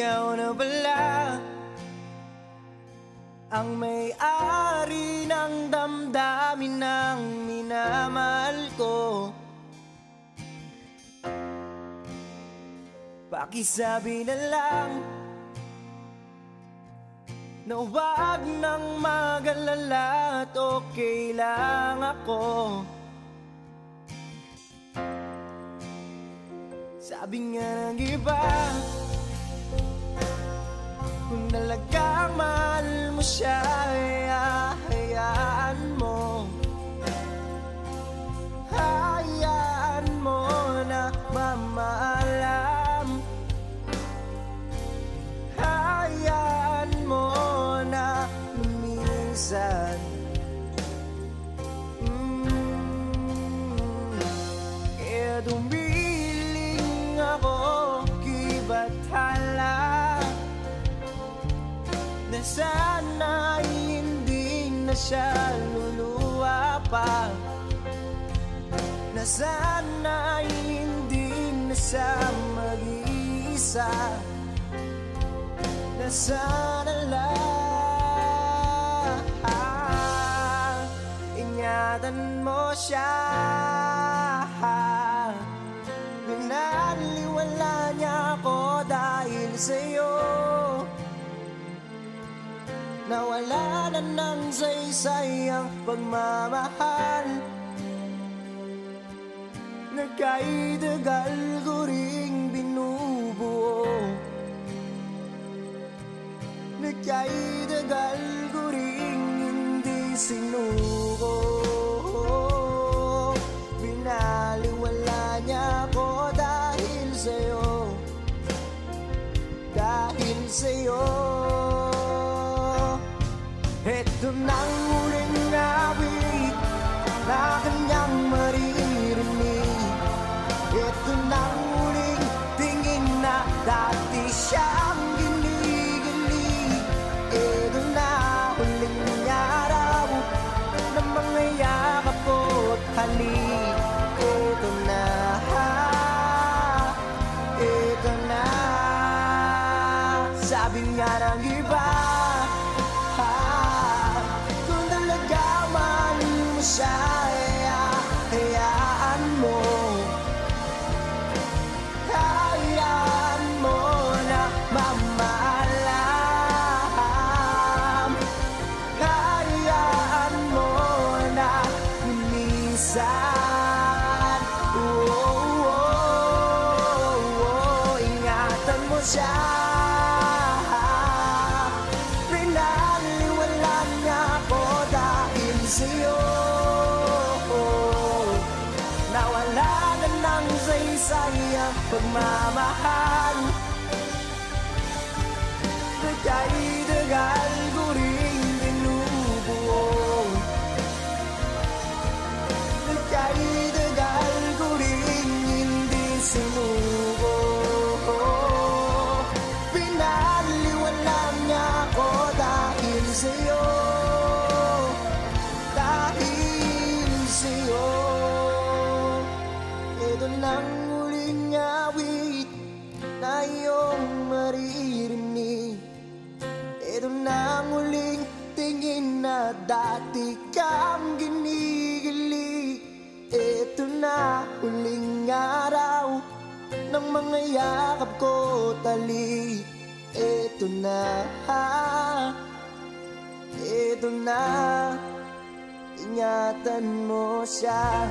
ikaw na pala ang may-ari ng damdamin ng minamahal ko. Pakisabi na lang na huwag nang mag-alala at okay lang ako. Sabi nga ng iba, kung talagang mahal mo siya, hayaan mo. Hayaan mo na mamaalam. Hayaan mo na lumisan. Kaya dumiling ako kay Bathala na sana'y hindi na siya luluwa pa, na sana'y hindi na siya mag-iisa, na sana lang ingatan mo siya. Binaliwala niya ako dahil sa'yo, nawala na ng saysay ang pagmamahal na kay tagal ko ring binubuo, na kay tagal ko ring hindi sinuko. Binaliwala niya ako dahil sa'yo, dahil sa'yo. Ito nang huling awit na kanyang maririnig. Ito nang huling tingin na dati siyang ginigilig. Ito na huling araw na mga yakap ko't halik. Ito na, ito na. Sabi nga ng iba, kung talaga mahal mo siya, hayaan mo. Hayaan mo na mamaalam. Hayaan mo na lumisan. Ingatan mo siya. Sa'yo, nawala na ng saysay ang pagmamahal na kay tagal ko ring binubuo, na kay tagal ko ring hindi sinuko. Pinaliwala niya ako dahil sa'yo, sa'yo. Ito nang huling awit na iyong maririnig. Ito nang huling tingin na dati kang ginigilig. Ito na huling araw ng mga yakap ko tali. Ito na, ito na. Ingatan mo siya.